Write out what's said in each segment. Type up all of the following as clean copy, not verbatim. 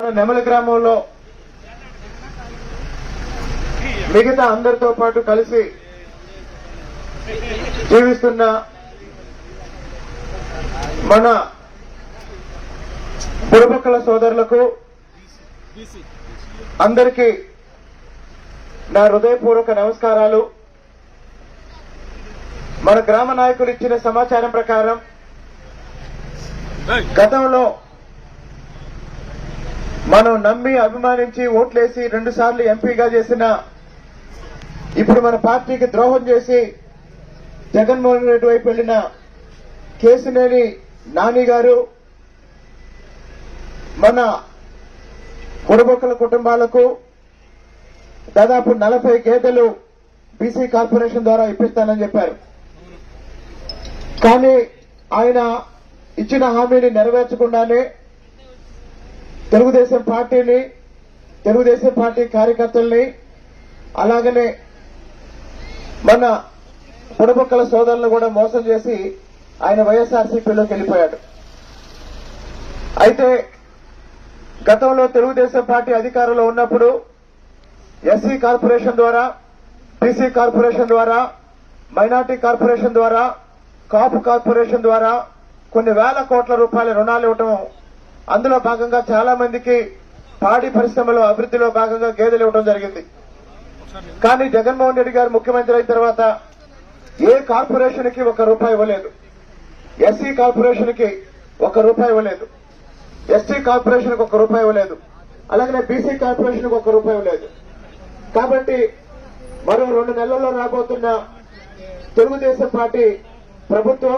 నెమలి గ్రామంలో మిగతా అందరితో పాటు కలిసి జీవిస్తున్న మన బుడబక్కల సోదరులకు అందరికీ నా హృదయపూర్వక నమస్కారాలు. మన గ్రామ నాయకులు ఇచ్చిన సమాచారం ప్రకారం గతంలో మనం నమ్మి అభిమానించి ఓట్లేసి 2 సార్లు ఎంపీగా చేసిన ఇప్పుడు మన పార్టీకి ద్రోహం చేసి జగన్మోహన్ రెడ్డి వైపు వెళ్లిన కేసినేని నాని గారు మన బుడబక్కల కుటుంబాలకు దాదాపు 40 గేదెలు బీసీ కార్పొరేషన్ ద్వారా ఇప్పిస్తానని చెప్పారు. కానీ ఆయన ఇచ్చిన హామీని నెరవేర్చకుండానే తెలుగుదేశం పార్టీని, తెలుగుదేశం పార్టీ కార్యకర్తల్ని, అలాగనే మన బుడబక్కల సోదరులను కూడా మోసం చేసి ఆయన వైఎస్ఆర్సీపీలోకి వెళ్ళిపోయాడు. అయితే గతంలో తెలుగుదేశం పార్టీ అధికారంలో ఉన్నప్పుడు ఎస్సీ కార్పొరేషన్ ద్వారా, బీసీ కార్పొరేషన్ ద్వారా, మైనార్టీ కార్పొరేషన్ ద్వారా, కాపు కార్పొరేషన్ ద్వారా కొన్ని వేల కోట్ల రూపాయల రుణాలు ఇవ్వటం, అందులో భాగంగా చాలా మందికి పాడి పరిశ్రమలో అభివృద్ధిలో భాగంగా గేదెలు ఇవ్వడం జరిగింది. కానీ జగన్మోహన్ రెడ్డి గారు ముఖ్యమంత్రి అయిన తర్వాత ఏ కార్పొరేషన్ కి ₹1 ఇవ్వలేదు, ఎస్సీ కార్పొరేషన్ కి ₹1 ఇవ్వలేదు, ఎస్టీ కార్పొరేషన్ కి ₹1 ఇవ్వలేదు, అలాగే బీసీ కార్పొరేషన్ కి ₹1 ఇవ్వలేదు. కాబట్టి మరో 2 నెలల్లో రాబోతున్న తెలుగుదేశం పార్టీ ప్రభుత్వం,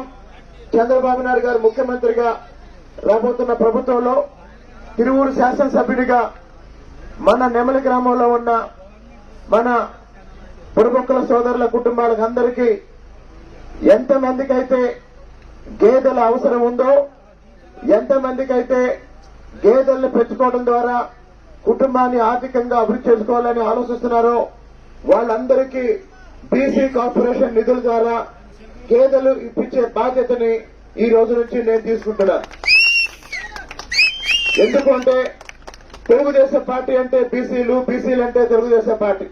చంద్రబాబు నాయుడు గారు ముఖ్యమంత్రిగా రాబోతున్న ప్రభుత్వంలో తిరువూరు శాసనసభ్యుడిగా మన నెమలి గ్రామంలో ఉన్న మన బుడబక్కల సోదరుల కుటుంబాలకు అందరికీ ఎంతమందికైతే గేదెల అవసరం ఉందో, ఎంతమందికైతే గేదెలను పెంచుకోవడం ద్వారా కుటుంబాన్ని ఆర్థికంగా అభివృద్ధి చేసుకోవాలని ఆలోచిస్తున్నారో వాళ్ళందరికీ బీసీ కార్పొరేషన్ నిధుల ద్వారా గేదెలు ఇప్పించే బాధ్యతని ఈ రోజు నుంచి నేను తీసుకుంటున్నాను. ఎందుకంటే తెలుగుదేశం పార్టీ అంటే బీసీలు, బీసీలు అంటే తెలుగుదేశం పార్టీ.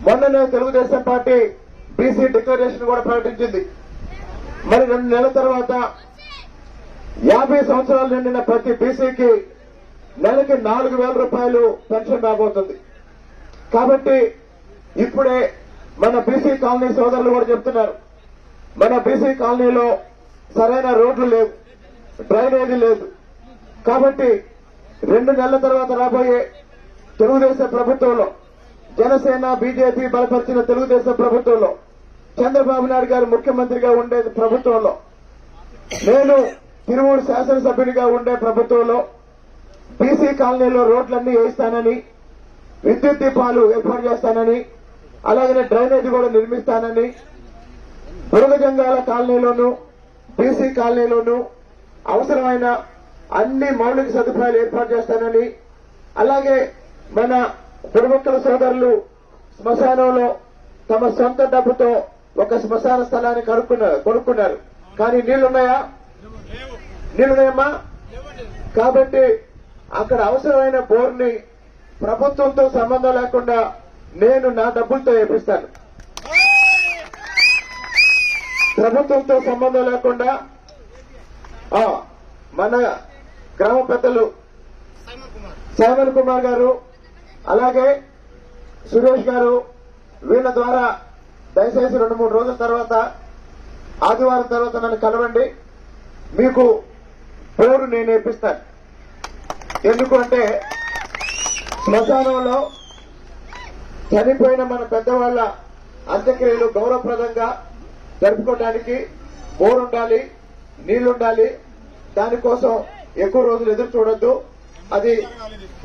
మొన్ననే తెలుగుదేశం పార్టీ బీసీ డిక్లరేషన్ కూడా ప్రకటించింది. మరి 2 నెలల తర్వాత 50 సంవత్సరాలు నిండిన ప్రతి బీసీకి నెలకి ₹4,000 పెన్షన్ రాబోతుంది. కాబట్టి ఇప్పుడే మన బీసీ కాలనీ సోదరులు కూడా చెప్తున్నారు, మన బీసీ కాలనీలో సరైన రోడ్లు లేవు, డ్రైనేజీ లేదు. కాబట్టి 2 నెలల తర్వాత రాబోయే తెలుగుదేశం ప్రభుత్వంలో, జనసేన బీజేపీ బలపరిచిన తెలుగుదేశం ప్రభుత్వంలో, చంద్రబాబు నాయుడు గారు ముఖ్యమంత్రిగా ఉండే ప్రభుత్వంలో, నేను తిరువూరు శాసనసభ్యుడిగా ఉండే ప్రభుత్వంలో బీసీ కాలనీలో రోడ్లన్నీ వేయిస్తానని, విద్యుత్ దీపాలు ఏర్పాటు చేస్తానని, అలాగే డ్రైనేజీ కూడా నిర్మిస్తానని, బురగజంగాల కాలనీలోనూ బీసీ కాలనీలోనూ అవసరమైన అన్ని మౌలిక సదుపాయాలు ఏర్పాటు చేస్తానని, అలాగే మన బుడబక్కల సోదరులు శ్మశానంలో తమ సొంత డబ్బుతో ఒక శ్మశాన స్థలాన్ని కొనుక్కున్నారు. కానీ నీళ్లున్నాయా? నీళ్లున్నాయమ్మా? కాబట్టి అక్కడ అవసరమైన బోర్ని ప్రభుత్వంతో సంబంధం లేకుండా నేను నా డబ్బులతో వేపిస్తాను. ప్రభుత్వంతో సంబంధం లేకుండా మన గ్రామ పెద్దలు సైమన్ కుమార్ గారు, అలాగే సురేష్ గారు, వీళ్ళ ద్వారా దయచేసి 2-3 రోజుల తర్వాత, ఆదివారం తర్వాత నన్ను కలవండి, మీకు బోరు నేను వేపిస్తాను. ఎందుకంటే శ్మశానంలో చనిపోయిన మన పెద్దవాళ్ల అంత్యక్రియలు గౌరవప్రదంగా జరుపుకోవడానికి బోర్ ఉండాలి, నీళ్లుండాలి. దానికోసం ఎక్కువ రోజులు ఎదురు చూడొద్దు. అది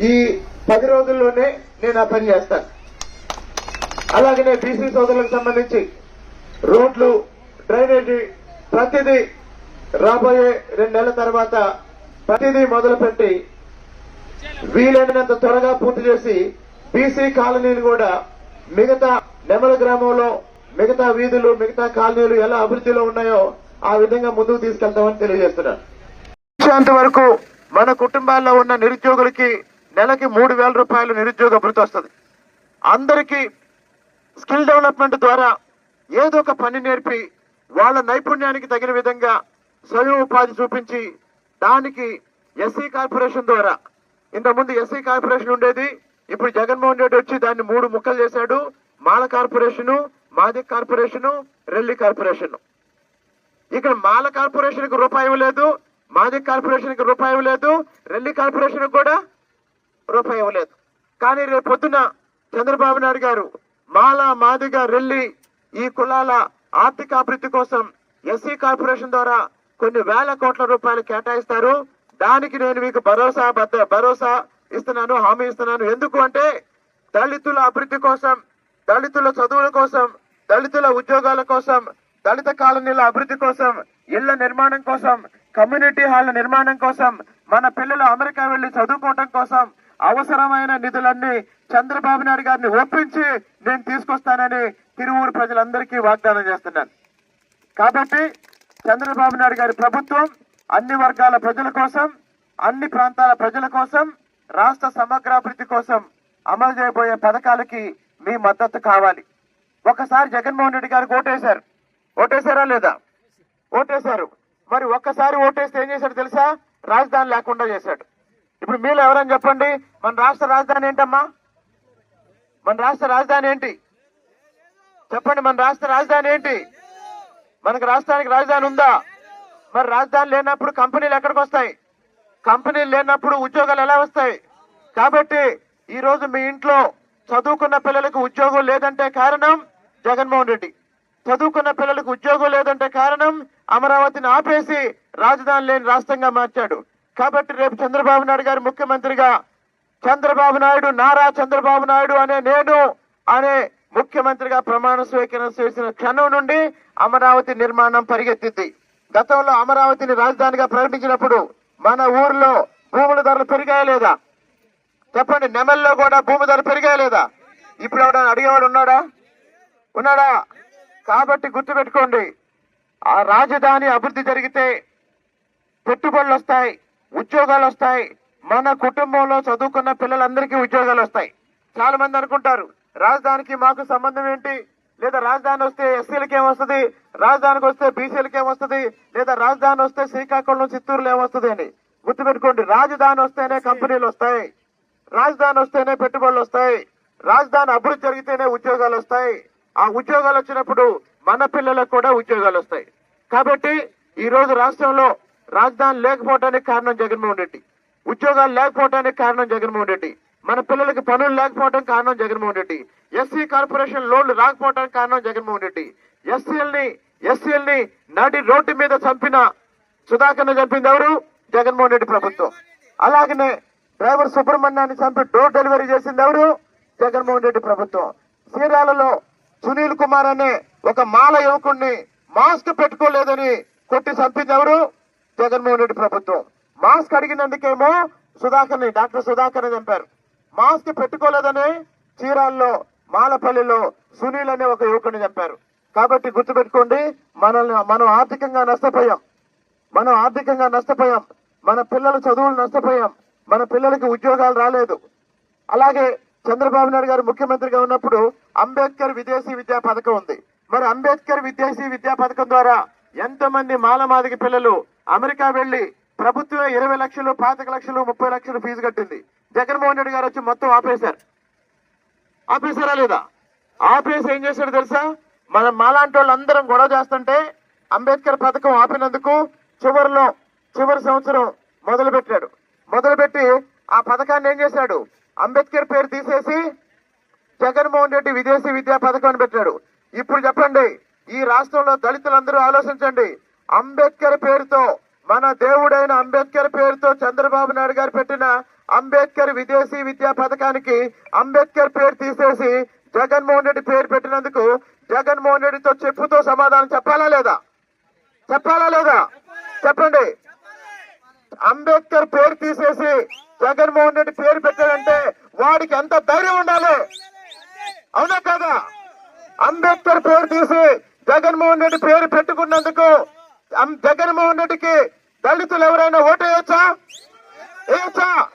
ఈ 10 రోజుల్లోనే నేను ఆ పని చేస్తాను. అలాగనే బీసీ సోదరులకు సంబంధించి రోడ్లు, డ్రైనేజీ ప్రతిదీ రాబోయే 2 నెలల తర్వాత ప్రతిదీ మొదలుపెట్టి వీలైనంత త్వరగా పూర్తి చేసి బీసీ కాలనీలు కూడా మిగతా నెమలి గ్రామంలో మిగతా వీధులు, మిగతా కాలనీలు ఎలా అభివృద్ధిలో ఉన్నాయో ఆ విధంగా ముందుకు తీసుకెళ్తామని తెలియజేస్తున్నాను. వచ్చేంత వరకు మన కుటుంబాల్లో ఉన్న నిరుద్యోగులకి నెలకి 3,000 రూపాయలు నిరుద్యోగ భృతి వస్తుంది. అందరికీ స్కిల్ డెవలప్మెంట్ ద్వారా ఏదో ఒక పని నేర్పి వాళ్ళ నైపుణ్యానికి తగిన విధంగా స్వయం ఉపాధి చూపించి దానికి ఎస్సీ కార్పొరేషన్ ద్వారా, ఇంతకుముందు ఎస్సీ కార్పొరేషన్ ఉండేది, ఇప్పుడు జగన్మోహన్ రెడ్డి వచ్చి దాన్ని 3 ముక్కలు చేశాడు. మాల కార్పొరేషను, మాదిక్ కార్పొరేషను, రెల్లి కార్పొరేషన్. ఇక్కడ మాల కార్పొరేషన్ కి రూపాయి ఇవ్వలేదు, మాదిక్ కార్పొరేషన్ కి రూపాయి ఇవ్వలేదు, రెల్లి కార్పొరేషన్ కూడా రూపాయి ఇవ్వలేదు. కానీ రేపు పొద్దున చంద్రబాబు నాయుడు గారు మాల, మాదిగ, రెల్లి ఈ కులాల ఆర్థిక అభివృద్ధి కోసం ఎస్సీ కార్పొరేషన్ ద్వారా కొన్ని వేల కోట్ల రూపాయలు కేటాయిస్తారు. దానికి నేను మీకు భరోసా ఇస్తున్నాను, హామీ ఇస్తున్నాను. ఎందుకు అంటే దళితుల అభివృద్ధి కోసం, దళితుల చదువుల కోసం, దళితుల ఉద్యోగాల కోసం, దళిత కాలనీల అభివృద్ధి కోసం, ఇళ్ల నిర్మాణం కోసం, కమ్యూనిటీ హాళ్ల నిర్మాణం కోసం, మన పిల్లలు అమెరికా వెళ్లి చదువుకోవటం కోసం అవసరమైన నిధులన్నీ చంద్రబాబు నాయుడు గారిని ఒప్పించి నేను తీసుకొస్తానని తిరువూరు ప్రజలందరికీ వాగ్దానం చేస్తున్నాను. కాబట్టి చంద్రబాబు నాయుడు గారి ప్రభుత్వం అన్ని వర్గాల ప్రజల కోసం, అన్ని ప్రాంతాల ప్రజల కోసం, రాష్ట్ర సమగ్రాభివృద్ధి కోసం అమలు చేయబోయే పథకాలకి మీ మద్దతు కావాలి. ఒకసారి జగన్మోహన్ రెడ్డి గారికి ఓటేశారు. ఓటేశారా లేదా? ఓటేశారు. మరి ఒక్కసారి ఓటేస్తే ఏం చేశాడు తెలుసా? రాజధాని లేకుండా చేశాడు. ఇప్పుడు మీలో ఎవరని చెప్పండి, మన రాష్ట్ర రాజధాని ఏంటమ్మా? మన రాష్ట్ర రాజధాని ఏంటి చెప్పండి? మన రాష్ట్ర రాజధాని ఏంటి? మనకు రాష్ట్రానికి రాజధాని ఉందా? మరి రాజధాని లేనప్పుడు కంపెనీలు ఎక్కడికి వస్తాయి? కంపెనీలు లేనప్పుడు ఉద్యోగాలు ఎలా వస్తాయి? కాబట్టి ఈ రోజు మీ ఇంట్లో చదువుకున్న పిల్లలకు ఉద్యోగం లేదంటే కారణం జగన్మోహన్ రెడ్డి. చదువుకున్న పిల్లలకు ఉద్యోగం లేదంటే కారణం అమరావతిని ఆపేసి రాజధాని లేని రాష్ట్రంగా మార్చాడు. కాబట్టి రేపు చంద్రబాబు నాయుడు గారు ముఖ్యమంత్రిగా, చంద్రబాబు నాయుడు, నారా చంద్రబాబు నాయుడు అనే ముఖ్యమంత్రిగా ప్రమాణ స్వీకారం చేసిన క్షణం నుండి అమరావతి నిర్మాణం పరిగెత్తింది. గతంలో అమరావతిని రాజధానిగా ప్రకటించినప్పుడు మన ఊర్లో భూముల ధరలు పెరిగాయా లేదా? చెప్పండి. నెమల్లో కూడా భూమి ధర పెరిగాయా లేదా? ఇప్పుడు ఎవడన్నా అడిగేవాడు ఉన్నాడా? కాబట్టి గుర్తుపెట్టుకోండి, ఆ రాజధాని అభివృద్ధి జరిగితే పెట్టుబడులు వస్తాయి, ఉద్యోగాలు వస్తాయి, మన కుటుంబంలో చదువుకున్న పిల్లలందరికీ ఉద్యోగాలు వస్తాయి. చాలా మంది అనుకుంటారు రాజధానికి మాకు సంబంధం ఏంటి, లేదా రాజధాని వస్తే ఎస్సీలకి ఏమొస్తుంది, రాజధానికి వస్తే బీసీలకి ఏమొస్తుంది, లేదా రాజధాని వస్తే శ్రీకాకుళం, చిత్తూరులో ఏమొస్తుంది అని. గుర్తుపెట్టుకోండి, రాజధాని వస్తేనే కంపెనీలు వస్తాయి, రాజధాని వస్తేనే పెట్టుబడులు వస్తాయి, రాజధాని అభివృద్ధి జరిగితేనే ఉద్యోగాలు వస్తాయి. ఆ ఉద్యోగాలు వచ్చినప్పుడు మన పిల్లలకు కూడా ఉద్యోగాలు వస్తాయి. కాబట్టి ఈ రోజు రాష్ట్రంలో రాజధాని లేకపోవడానికి కారణం జగన్మోహన్ రెడ్డి, ఉద్యోగాలు లేకపోవడానికి కారణం జగన్మోహన్ రెడ్డి, మన పిల్లలకి పనులు లేకపోవడం కారణం జగన్మోహన్ రెడ్డి, ఎస్సీ కార్పొరేషన్ లోన్లు రాకపోవడానికి కారణం జగన్మోహన్ రెడ్డి, ఎస్సీఎల్ని నడి రోడ్డు మీద చంపిన సుధాకర్ని చంపింది ఎవరు? జగన్మోహన్ రెడ్డి ప్రభుత్వం. అలాగనే డ్రైవర్ సుబ్రహ్మణ్యాన్ని చంపి డోర్ డెలివరీ చేసింది ఎవరు? జగన్మోహన్ రెడ్డి ప్రభుత్వం. చీరాలలో సునీల్ కుమార్ అనే ఒక మాల యువకుడిని మాస్క్ పెట్టుకోలేదని కొట్టి చంపింది ఎవరు? జగన్మోహన్ రెడ్డి ప్రభుత్వం. మాస్క్ అడిగినందుకేమో డాక్టర్ సుధాకర్ని చంపారు. మాస్క్ పెట్టుకోలేదని చీరాల్లో, మాలపల్లిలో సునీల్ అనే ఒక యువకుడిని చంపారు. కాబట్టి గుర్తుపెట్టుకోండి, మనం ఆర్థికంగా నష్టపోయాం, మన పిల్లల చదువులు నష్టపోయాం, మన పిల్లలకి ఉద్యోగాలు రాలేదు. అలాగే చంద్రబాబు నాయుడు గారు ముఖ్యమంత్రిగా ఉన్నప్పుడు అంబేద్కర్ విదేశీ విద్యా పథకం ఉంది. మరి అంబేద్కర్ విదేశీ విద్యా పథకం ద్వారా ఎంతమంది మాలమాదిగ పిల్లలు అమెరికా వెళ్లి ప్రభుత్వమే 20 లక్షలు, 25 లక్షలు, 30 లక్షలు ఫీజు కట్టింది. జగన్మోహన్ రెడ్డి గారు వచ్చి మొత్తం ఆపేశారా లేదా? ఆపేసి ఏం చేశాడు తెలుసా? మనం మాలాంటి వాళ్ళందరం గొడవ చేస్తుంటే అంబేద్కర్ పథకం ఆపినందుకు చివరి సంవత్సరం మొదలుపెట్టి ఆ పథకాన్ని ఏం చేశాడు? అంబేద్కర్ పేరు తీసేసి జగన్మోహన్ రెడ్డి విదేశీ విద్యా పథకం అని పెట్టాడు. ఇప్పుడు చెప్పండి, ఈ రాష్ట్రంలో దళితులందరూ ఆలోచించండి. అంబేద్కర్ పేరుతో, మన దేవుడైన అంబేద్కర్ పేరుతో చంద్రబాబు నాయుడు గారు పెట్టిన అంబేద్కర్ విదేశీ విద్యా పథకానికి అంబేద్కర్ పేరు తీసేసి జగన్మోహన్ రెడ్డి పేరు పెట్టినందుకు జగన్మోహన్ రెడ్డితో చెప్పుతో సమాధానం చెప్పాలా లేదా? చెప్పండి. అంబేద్కర్ పేరు తీసేసి జగన్మోహన్ రెడ్డి పేరు పెట్టాడంటే వాడికి ఎంత ధైర్యం ఉండాలి? అవునా కాదా? అంబేద్కర్ పేరు తీసి జగన్మోహన్ రెడ్డి పేరు పెట్టుకున్నందుకు జగన్మోహన్ రెడ్డికి దళితులు ఎవరైనా ఓటేయచ్చా? వేయచ్చా?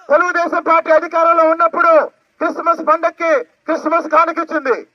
తెలుగుదేశం పార్టీ అధికారంలో ఉన్నప్పుడు క్రిస్మస్ పండక్కి క్రిస్మస్ కానుకిచ్చింది.